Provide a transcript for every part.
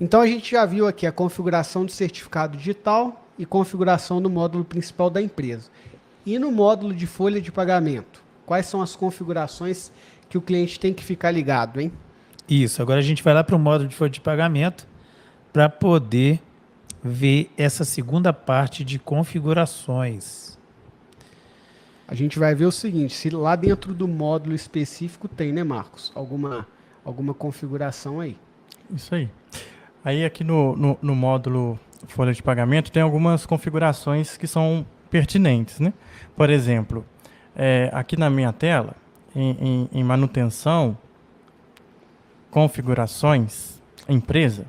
Então a gente já viu aqui a configuração do certificado digital e configuração do módulo principal da empresa. E no módulo de folha de pagamento, quais são as configurações que o cliente tem que ficar ligado, hein? Isso, agora a gente vai lá para o módulo de folha de pagamento para poder ver essa segunda parte de configurações. A gente vai ver o seguinte, se lá dentro do módulo específico tem, né, Marcos? Alguma configuração aí. Isso aí. Aí aqui no módulo folha de pagamento tem algumas configurações que são pertinentes, né? Por exemplo, aqui na minha tela, em manutenção, configurações, empresa,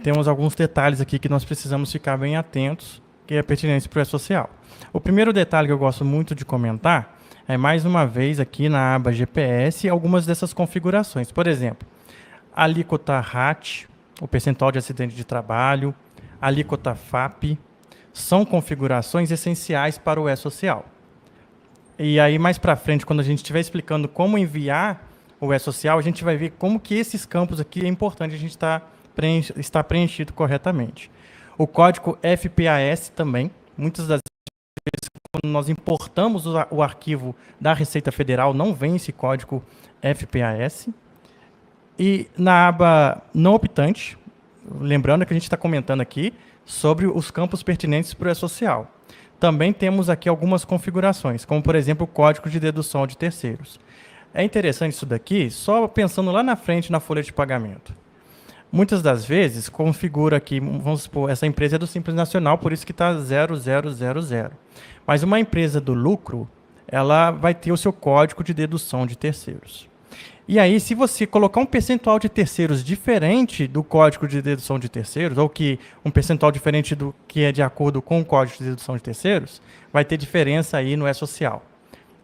temos alguns detalhes aqui que nós precisamos ficar bem atentos, que é pertinente para o E-Social. O primeiro detalhe que eu gosto muito de comentar é, mais uma vez, aqui na aba GPS, algumas dessas configurações. Por exemplo, alíquota RAT, o percentual de acidente de trabalho, alíquota FAP, são configurações essenciais para o E-Social. E aí, mais para frente, quando a gente estiver explicando como enviar o E-Social, a gente vai ver como que esses campos aqui é importante a gente estar preenchido corretamente. O código FPAS também, muitas das vezes, quando nós importamos o arquivo da Receita Federal, não vem esse código FPAS. E na aba não optante, lembrando que a gente está comentando aqui sobre os campos pertinentes para o E-Social. Também temos aqui algumas configurações, como por exemplo o código de dedução de terceiros. É interessante isso daqui, só pensando lá na frente na folha de pagamento. Muitas das vezes configura aqui, vamos supor, essa empresa é do Simples Nacional, por isso que está 0000. Mas uma empresa do lucro, ela vai ter o seu código de dedução de terceiros. E aí, se você colocar um percentual de terceiros diferente do código de dedução de terceiros, ou que um percentual diferente do que é de acordo com o código de dedução de terceiros, vai ter diferença aí no E-Social.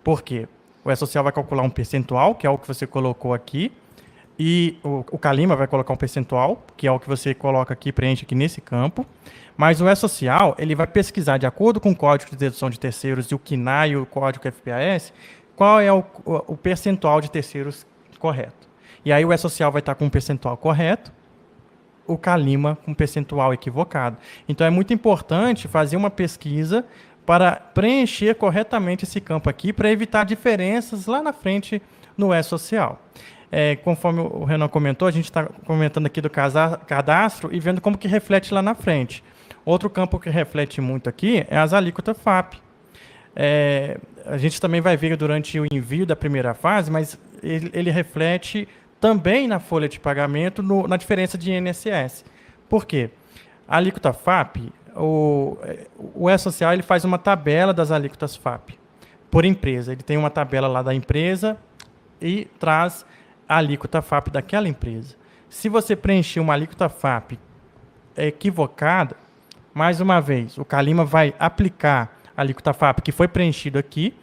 Por quê? O E-Social vai calcular um percentual, que é o que você colocou aqui, e o Calima vai colocar um percentual, que é o que você coloca aqui, preenche aqui nesse campo. Mas o E-Social, ele vai pesquisar, de acordo com o código de dedução de terceiros e o KINAI e o código FPAS, qual é o percentual de terceiros correto. E aí o E-Social vai estar com um percentual correto, o Calima com um percentual equivocado. Então é muito importante fazer uma pesquisa para preencher corretamente esse campo aqui, para evitar diferenças lá na frente no E-Social. Conforme o Renan comentou, a gente está comentando aqui do cadastro e vendo como que reflete lá na frente. Outro campo que reflete muito aqui é as alíquotas FAP. A gente também vai ver durante o envio da primeira fase, mas ele reflete também na folha de pagamento na diferença de INSS. Por quê? A alíquota FAP, o E-Social ele faz uma tabela das alíquotas FAP por empresa. Ele tem uma tabela lá da empresa e traz a alíquota FAP daquela empresa. Se você preencher uma alíquota FAP equivocada, mais uma vez, o Calima vai aplicar a alíquota FAP que foi preenchido aqui,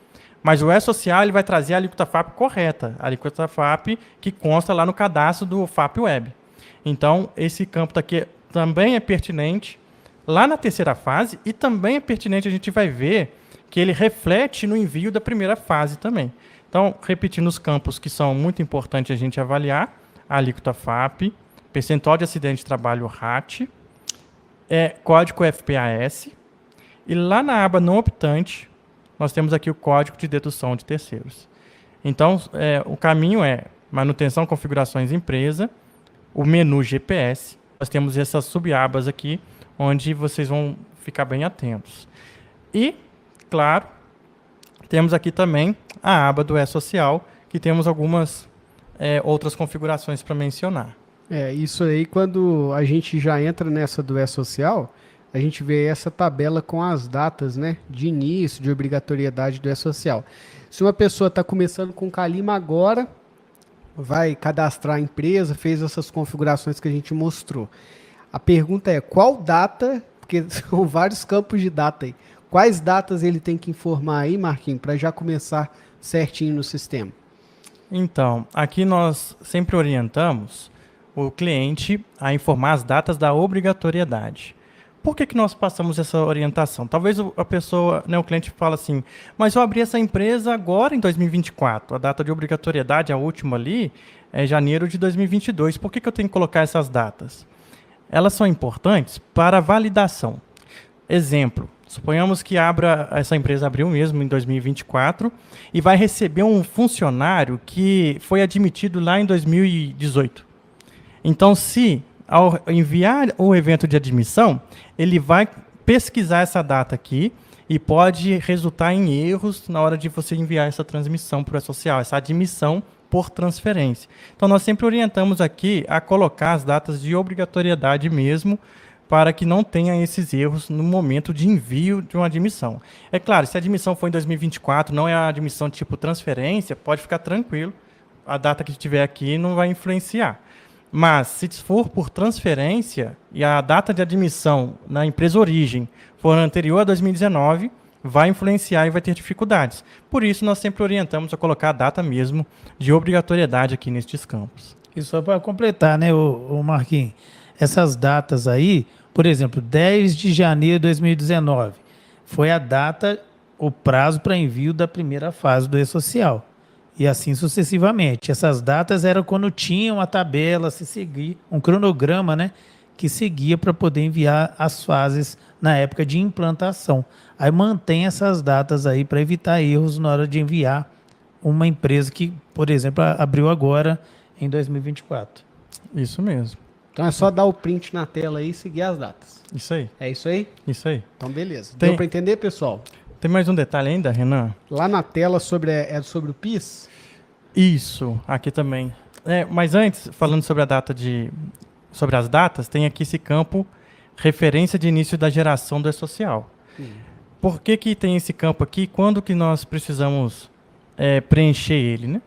mas o E-Social ele vai trazer a alíquota FAP correta, a alíquota FAP que consta lá no cadastro do FAP Web. Então, esse campo daqui também é pertinente lá na terceira fase e também é pertinente, a gente vai ver que ele reflete no envio da primeira fase também. Então, repetindo os campos que são muito importantes a gente avaliar, a alíquota FAP, percentual de acidente de trabalho RAT, código FPAS, e lá na aba não optante, nós temos aqui o código de dedução de terceiros. Então, o caminho é manutenção, configurações, empresa, o menu GPS, nós temos essas subabas aqui, onde vocês vão ficar bem atentos. E, claro, temos aqui também a aba do E-Social, que temos algumas outras configurações para mencionar. Isso aí, quando a gente já entra nessa do E-Social, a gente vê essa tabela com as datas, né, de início, de obrigatoriedade do E-Social. Se uma pessoa está começando com Calima agora, vai cadastrar a empresa, fez essas configurações que a gente mostrou. A pergunta é, qual data, porque são vários campos de data aí, quais datas ele tem que informar aí, Marquinhos, para já começar certinho no sistema? Então, aqui nós sempre orientamos o cliente a informar as datas da obrigatoriedade. Por que nós passamos essa orientação? Talvez a pessoa, o cliente fala assim, mas eu abri essa empresa agora em 2024, a data de obrigatoriedade, a última ali, é janeiro de 2022. Por que eu tenho que colocar essas datas? Elas são importantes para validação. Exemplo, suponhamos que essa empresa abriu mesmo em 2024 e vai receber um funcionário que foi admitido lá em 2018. Então, se ao enviar o evento de admissão, ele vai pesquisar essa data aqui e pode resultar em erros na hora de você enviar essa transmissão para o E-Social, essa admissão por transferência. Então, nós sempre orientamos aqui a colocar as datas de obrigatoriedade mesmo, para que não tenha esses erros no momento de envio de uma admissão. É claro, se a admissão for em 2024, não é a admissão tipo transferência, pode ficar tranquilo, a data que estiver aqui não vai influenciar. Mas, se for por transferência e a data de admissão na empresa origem for anterior a 2019, vai influenciar e vai ter dificuldades. Por isso, nós sempre orientamos a colocar a data mesmo de obrigatoriedade aqui nestes campos. E só para completar, né, o Marquinhos, essas datas aí, por exemplo, 10 de janeiro de 2019, foi a data, o prazo para envio da primeira fase do E-Social. E assim sucessivamente. Essas datas eram quando tinha uma tabela, se seguir, um cronograma, né, que seguia para poder enviar as fases na época de implantação. Aí mantém essas datas aí para evitar erros na hora de enviar uma empresa que, por exemplo, abriu agora em 2024. Isso mesmo. Então é só dar o print na tela aí e seguir as datas. Isso aí. É isso aí? Isso aí. Então beleza. Tem- Deu para entender, pessoal? Tem mais um detalhe ainda, Renan? Lá na tela é sobre o PIS? Isso, aqui também. Mas antes, falando sobre sobre as datas, tem aqui esse campo referência de início da geração do E-Social. Por que tem esse campo aqui? Quando que nós precisamos preencher ele, né?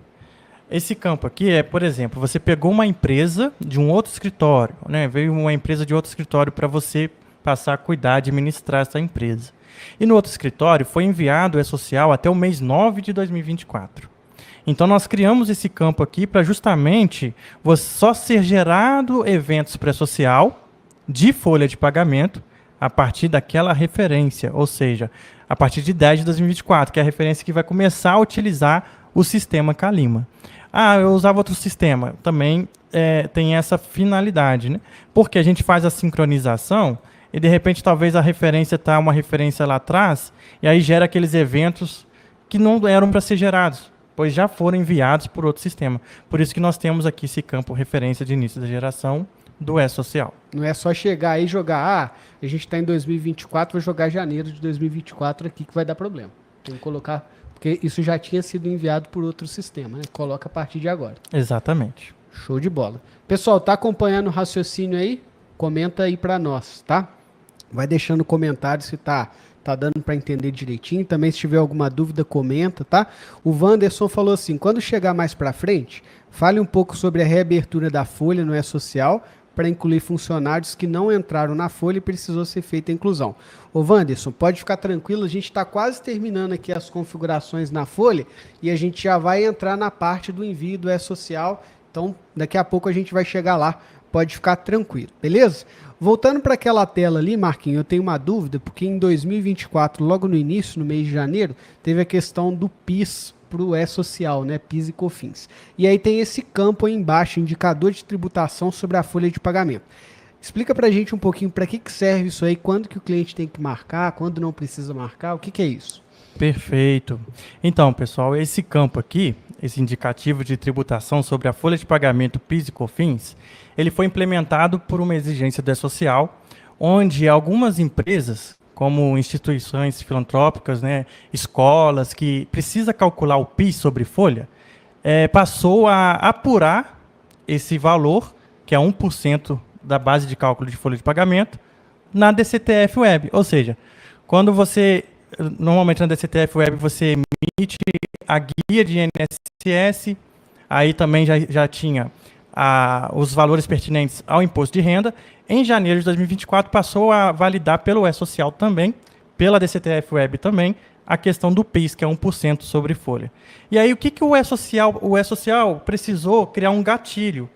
Esse campo aqui por exemplo, você pegou uma empresa de um outro escritório, né? Veio uma empresa de outro escritório para você passar a cuidar, administrar essa empresa. E no outro escritório foi enviado o E-Social até o mês 9 de 2024. Então, nós criamos esse campo aqui para justamente só ser gerado eventos para E-Social de folha de pagamento a partir daquela referência, ou seja, a partir de 10 de 2024, que é a referência que vai começar a utilizar o sistema Calima. Eu usava outro sistema, também tem essa finalidade, né? Porque a gente faz a sincronização e, de repente, talvez a referência está uma referência lá atrás e aí gera aqueles eventos que não eram para ser gerados, pois já foram enviados por outro sistema. Por isso que nós temos aqui esse campo referência de início da geração do E-Social. Não é só chegar aí e jogar, a gente está em 2024, vou jogar janeiro de 2024 aqui que vai dar problema. Tem que colocar, porque isso já tinha sido enviado por outro sistema, né? Coloca a partir de agora. Exatamente. Show de bola. Pessoal, tá acompanhando o raciocínio aí? Comenta aí para nós, tá? Vai deixando comentário se tá dando para entender direitinho. Também se tiver alguma dúvida, comenta, tá? O Wanderson falou assim, quando chegar mais para frente, fale um pouco sobre a reabertura da folha no E-Social para incluir funcionários que não entraram na folha e precisou ser feita a inclusão. Ô Wanderson, pode ficar tranquilo, a gente está quase terminando aqui as configurações na folha e a gente já vai entrar na parte do envio do E-Social, então daqui a pouco a gente vai chegar lá, pode ficar tranquilo, beleza? Voltando para aquela tela ali, Marquinhos, eu tenho uma dúvida, porque em 2024, logo no início, no mês de janeiro, teve a questão do PIS para o E-Social, né? PIS e COFINS. E aí tem esse campo aí embaixo, indicador de tributação sobre a folha de pagamento. Explica para a gente um pouquinho para que serve isso aí, quando que o cliente tem que marcar, quando não precisa marcar, o que é isso? Perfeito. Então, pessoal, esse campo aqui, esse indicativo de tributação sobre a folha de pagamento PIS e COFINS, ele foi implementado por uma exigência do E-Social, onde algumas empresas, como instituições filantrópicas, né, escolas, que precisa calcular o PIS sobre folha, passou a apurar esse valor, que é 1% da base de cálculo de folha de pagamento, na DCTF Web. Ou seja, quando normalmente na DCTF Web você emite a guia de INSS, aí também já tinha os valores pertinentes ao imposto de renda. Em janeiro de 2024 passou a validar pelo E-Social também, pela DCTF Web também, a questão do PIS, que é 1% sobre folha. E aí o que o E-Social precisou criar um gatilho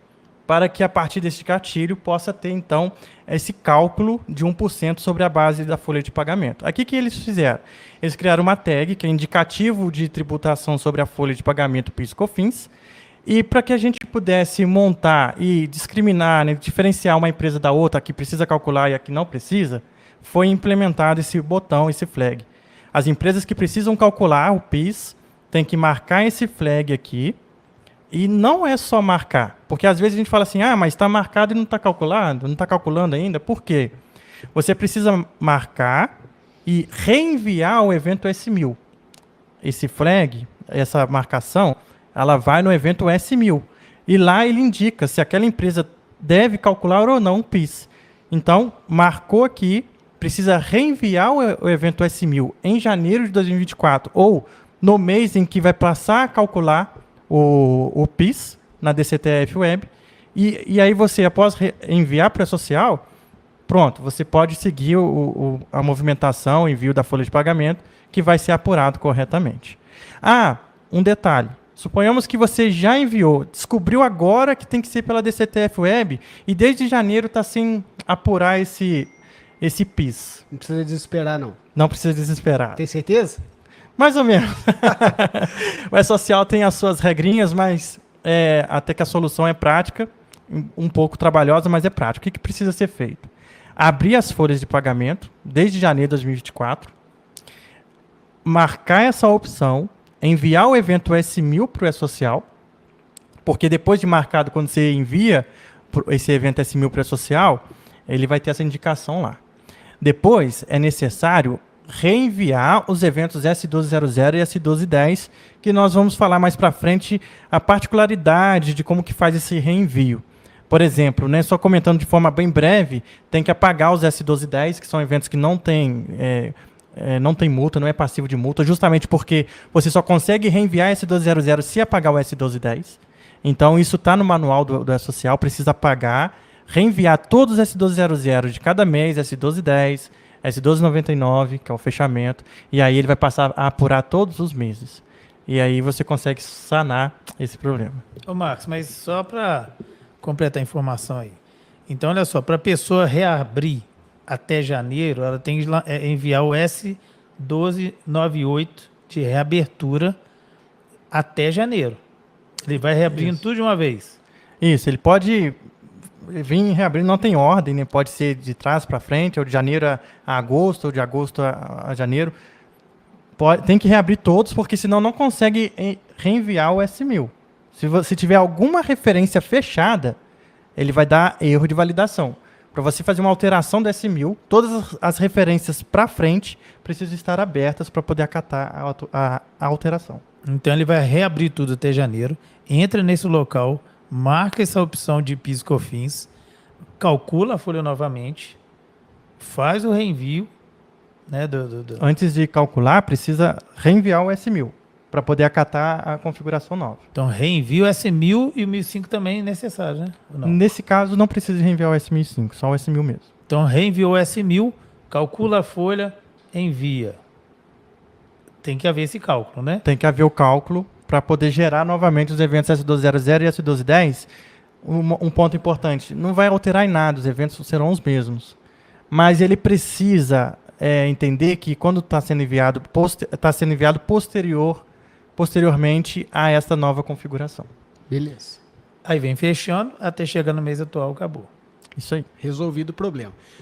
para que a partir desse gatilho possa ter então esse cálculo de 1% sobre a base da folha de pagamento. Aqui que eles fizeram? Eles criaram uma tag, que é indicativo de tributação sobre a folha de pagamento PIS/COFINS, E para que a gente pudesse montar e discriminar, né, diferenciar uma empresa da outra, a que precisa calcular e a que não precisa, foi implementado esse botão, esse flag. As empresas que precisam calcular o PIS têm que marcar esse flag aqui. E não é só marcar, porque às vezes a gente fala assim, mas está marcado e não está calculado, não está calculando ainda. Por quê? Você precisa marcar e reenviar o evento S1000. Esse flag, essa marcação, ela vai no evento S1000. E lá ele indica se aquela empresa deve calcular ou não o PIS. Então, marcou aqui, precisa reenviar o evento S1000 em janeiro de 2024 ou no mês em que vai passar a calcular o PIS na DCTF Web, e aí você, após enviar para a social, pronto, você pode seguir a movimentação, o envio da folha de pagamento, que vai ser apurado corretamente. Um detalhe, suponhamos que você já enviou, descobriu agora que tem que ser pela DCTF Web, e desde janeiro está sem apurar esse PIS. Não precisa desesperar, não. Não precisa desesperar. Tem certeza? Mais ou menos. O E-Social tem as suas regrinhas, mas até que a solução é prática, um pouco trabalhosa, mas é prática. O que precisa ser feito? Abrir as folhas de pagamento, desde janeiro de 2024, marcar essa opção, enviar o evento S1000 para o E-Social, porque depois de marcado, quando você envia esse evento S1000 para o E-Social, ele vai ter essa indicação lá. Depois, é necessário reenviar os eventos S1200 e S1210, que nós vamos falar mais para frente a particularidade de como que faz esse reenvio. Por exemplo, né, só comentando de forma bem breve, tem que apagar os S1210, que são eventos que não tem multa, não é passivo de multa, justamente porque você só consegue reenviar S1200 se apagar o S1210. Então, isso está no manual do E-Social, precisa apagar, reenviar todos os S1200 de cada mês, S1210, S1299, que é o fechamento, e aí ele vai passar a apurar todos os meses. E aí você consegue sanar esse problema. Ô Marcos, mas só para completar a informação aí. Então, olha só, para a pessoa reabrir até janeiro, ela tem que enviar o S1298 de reabertura até janeiro. Ele vai reabrindo tudo de uma vez. Isso, ele pode vir reabrindo, não tem ordem, né? Pode ser de trás para frente, ou de janeiro a agosto, ou de agosto a janeiro. Tem que reabrir todos, porque senão não consegue reenviar o S1000. Se tiver alguma referência fechada, ele vai dar erro de validação. Para você fazer uma alteração do S1000, todas as referências para frente precisam estar abertas para poder acatar a alteração. Então ele vai reabrir tudo até janeiro, entra nesse local, marca essa opção de PIS e COFINS, calcula a folha novamente, faz o reenvio, né, Antes de calcular, precisa reenviar o S1000 para poder acatar a configuração nova. Então reenvia o S1000 e o 1005 também é necessário, né? Ou não? Nesse caso, não precisa reenviar o S1005, só o S1000 mesmo. Então reenviou o S1000, calcula a folha, envia. Tem que haver esse cálculo, né? Tem que haver o cálculo para poder gerar novamente os eventos S1200 e S1210. Um ponto importante, não vai alterar em nada, os eventos serão os mesmos. Mas ele precisa entender que quando está sendo enviado, posteriormente a esta nova configuração. Beleza. Aí vem fechando, até chegar no mês atual, acabou. Isso aí. Resolvido o problema.